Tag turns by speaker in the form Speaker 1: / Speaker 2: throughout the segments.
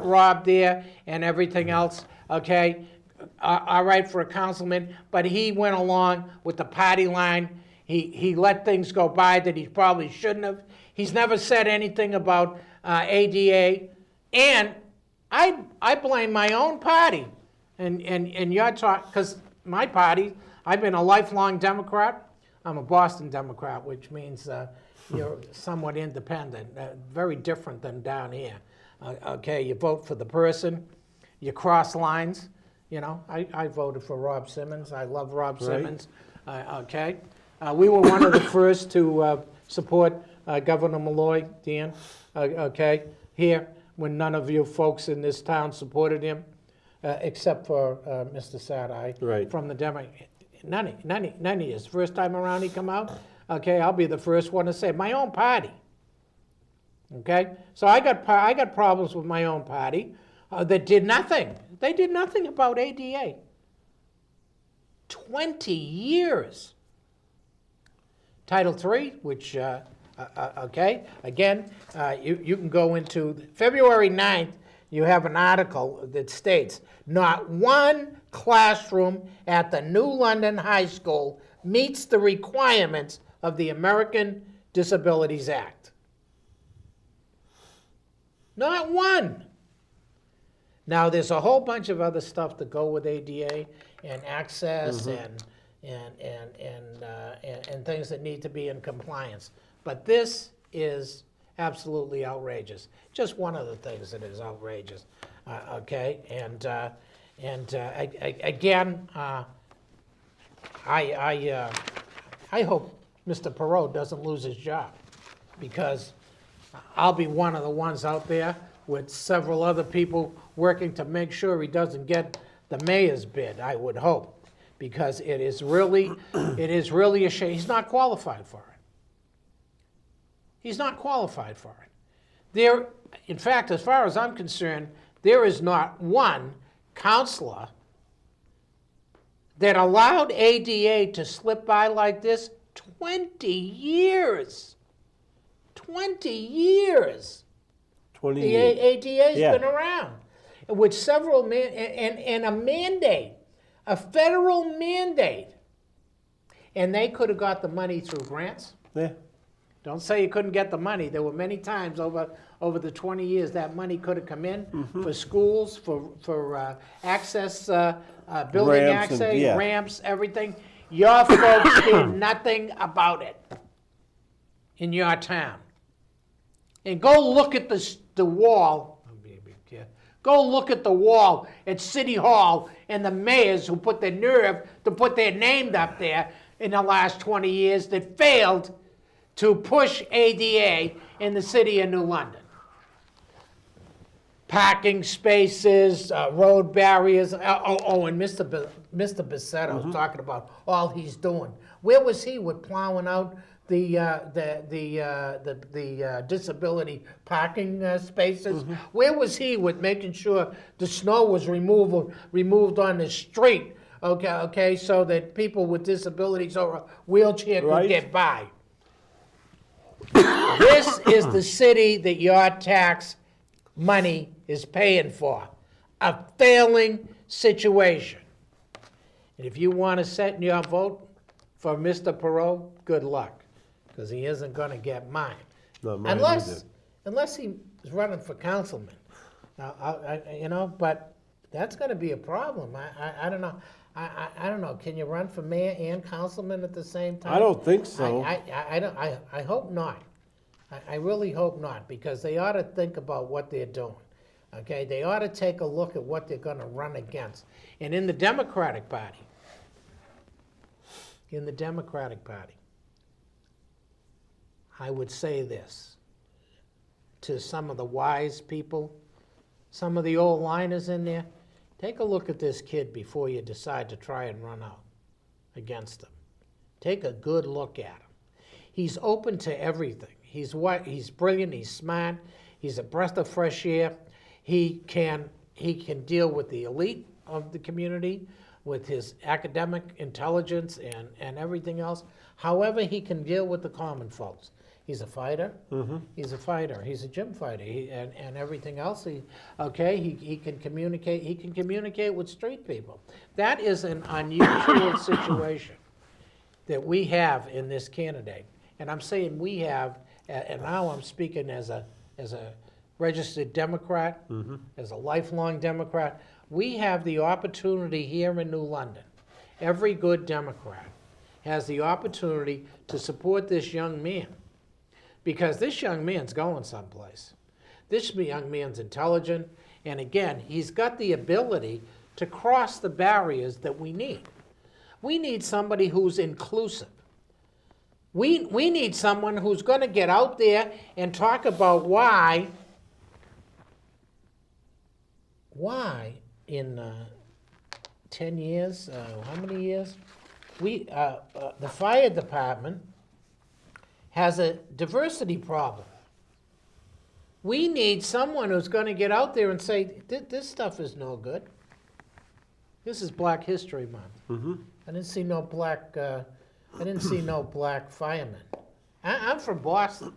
Speaker 1: Rob there and everything else, okay? All right for a councilman, but he went along with the party line. He let things go by that he probably shouldn't have. He's never said anything about ADA, and I blame my own party, and your talk, because my party, I've been a lifelong Democrat. I'm a Boston Democrat, which means you're somewhat independent, very different than down here. Okay, you vote for the person, you cross lines. You know, I voted for Rob Simmons. I love Rob Simmons. Okay, we were one of the first to support Governor Malloy, Dan. Okay, here when none of you folks in this town supported him, except for Mr. Sadai from the Demo. None of you. First time around he come out. Okay, I'll be the first one to say my own party. Okay, so I got problems with my own party that did nothing. They did nothing about ADA. 20 years. Title III, which, okay, again, you can go into February 9th, you have an article that states, not one classroom at the New London High School meets the requirements of the American Disabilities Act. Not one. Now, there's a whole bunch of other stuff to go with ADA and access and things that need to be in compliance. But this is absolutely outrageous. Just one of the things that is outrageous. Okay, and again, I hope Mr. Perot doesn't lose his job, because I'll be one of the ones out there with several other people working to make sure he doesn't get the mayor's bid, I would hope, because it is really a shame. He's not qualified for it. He's not qualified for it. In fact, as far as I'm concerned, there is not one counselor that allowed ADA to slip by like this. 20 years. 20 years.
Speaker 2: 20
Speaker 1: the
Speaker 2: years.
Speaker 1: ADA's been around, with several and a mandate, a federal mandate, and they could have got the money through grants.
Speaker 2: Yeah.
Speaker 1: Don't say you couldn't get the money. There were many times over the 20 years that money could have come in for schools, for access, building
Speaker 2: Ramps
Speaker 1: access, ramps, everything. Your folks did nothing about it in your town. And go look at the wall. Go look at the wall at City Hall and the mayors who put the nerve to put their name up there in the last 20 years that failed to push ADA in the city of New London. Parking spaces, road barriers. And Mr. Bisetto was talking about all he's doing. Where was he with plowing out the disability parking spaces? Where was he with making sure the snow was removed on the street? Okay, so that people with disabilities or a wheelchair could get by. This is the city that your tax money is paying for. A failing situation. And if you want to set your vote for Mr. Perot, good luck, because he isn't going to get mine.
Speaker 2: Not mine
Speaker 1: Unless he's running for councilman. But that's going to be a problem. I don't know. I don't know. Can you run for mayor and councilman at the same time?
Speaker 2: I don't think so.
Speaker 1: I hope not. I really hope not, because they ought to think about what they're doing. Okay, they ought to take a look at what they're going to run against. And in the Democratic Party, I would say this to some of the wise people, some of the old liners in there. Take a look at this kid before you decide to try and run out against him. Take a good look at him. He's open to everything. He's brilliant, he's smart, he's a breath of fresh air. He can deal with the elite of the community, with his academic intelligence and everything else. However, he can deal with the common folks. He's a fighter. He's a fighter. He's a gym fighter. And everything else. He can communicate. He can communicate with street people. That is an unusual situation that we have in this candidate. And I'm saying we have, and now I'm speaking as a registered Democrat, as a lifelong Democrat. We have the opportunity here in New London. Every good Democrat has the opportunity to support this young man, because this young man's going someplace. This young man's intelligent, and again, he's got the ability to cross the barriers that we need. We need somebody who's inclusive. We need someone who's going to get out there and talk about why in 10 years, how many years, the fire department has a diversity problem. We need someone who's going to get out there and say, this stuff is no good. This is Black History Month. I didn't see no black firemen. I'm from Boston.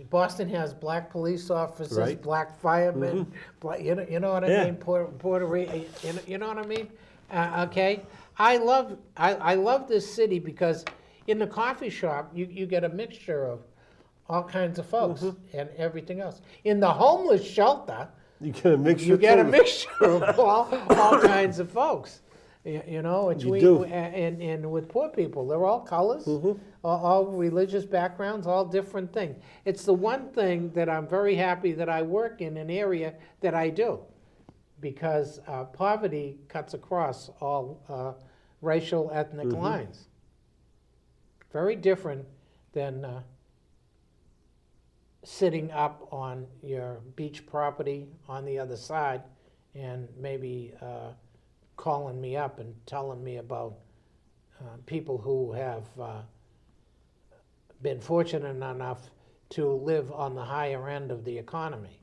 Speaker 1: Boston has black police officers,
Speaker 2: Right.
Speaker 1: black firemen, you know what I
Speaker 2: Yeah.
Speaker 1: mean? Puerto Rico, you know what I mean? Okay, I love this city because in the coffee shop you get a mixture of all kinds of folks and everything else. In the homeless shelter,
Speaker 2: You get a mixture.
Speaker 1: you get a
Speaker 2: too.
Speaker 1: mixture of all kinds of folks. You know, and
Speaker 2: You do.
Speaker 1: and with poor people, they're all colors, all religious backgrounds, all different things. It's the one thing that I'm very happy that I work in an area that I do, because poverty cuts across all racial, ethnic lines. Very different than sitting up on your beach property on the other side and maybe calling me up and telling me about people who have been fortunate enough to live on the higher end of the economy.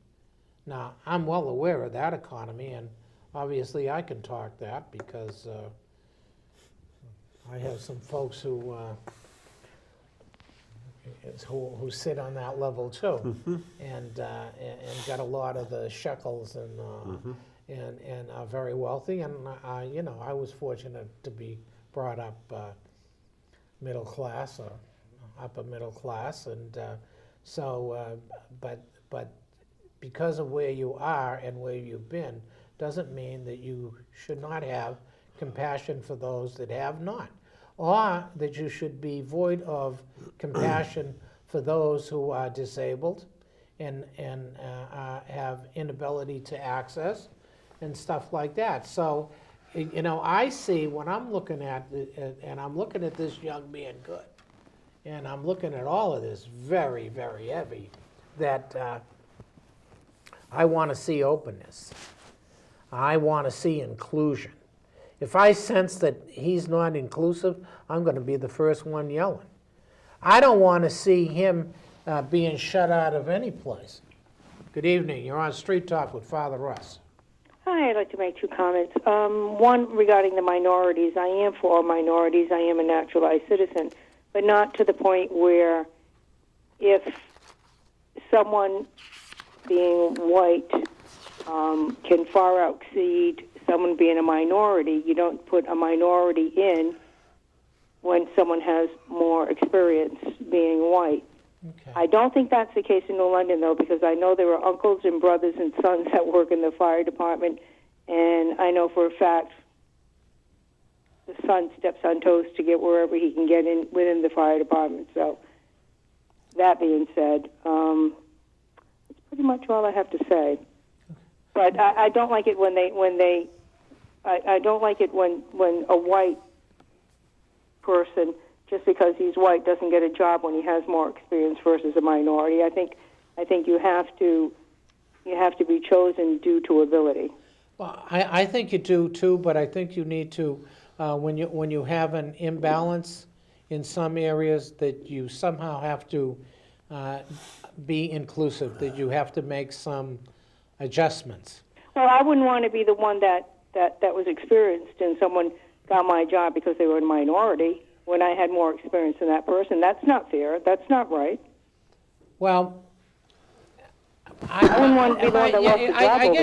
Speaker 1: Now, I'm well aware of that economy, and obviously I can talk that because I have some folks who sit on that level too, and got a lot of the shekels and are very wealthy. And you know, I was fortunate to be brought up middle class or upper middle class, and but because of where you are and where you've been, doesn't mean that you should not have compassion for those that have not, or that you should be void of compassion for those who are disabled and have inability to access and stuff like that. So, you know, I see when I'm looking at and I'm looking at this young man good, and I'm looking at all of this very, very heavy, that I want to see openness. I want to see inclusion. If I sense that he's not inclusive, I'm going to be the first one yelling. I don't want to see him being shut out of any place. Good evening. You're on Street Talk with Father Russ.
Speaker 3: Hi, I'd like to make two comments. One regarding the minorities. I am for all minorities. I am a naturalized citizen, but not to the point where if someone being white can far exceed someone being a minority, you don't put a minority in when someone has more experience being white.
Speaker 1: Okay.
Speaker 3: I don't think that's the case in New London, though, because I know there are uncles and brothers and sons that work in the fire department, and I know for a fact the son steps on toes to get wherever he can get in within the fire department. So, that being said, that's pretty much all I have to say. But I don't like it I don't like it when a white person, just because he's white, doesn't get a job when he has more experience versus a minority. I think you have to be chosen due to ability.
Speaker 1: Well, I think you do too, but I think you need to, when you have an imbalance in some areas, that you somehow have to be inclusive, that you have to make some adjustments.
Speaker 3: Well, I wouldn't want to be the one that was experienced and someone got my job because they were a minority. when I had more experience than that person. That's not fair. That's not right.
Speaker 1: Well,
Speaker 3: I wouldn't want to be the one that lost the job
Speaker 1: I
Speaker 3: over
Speaker 1: guess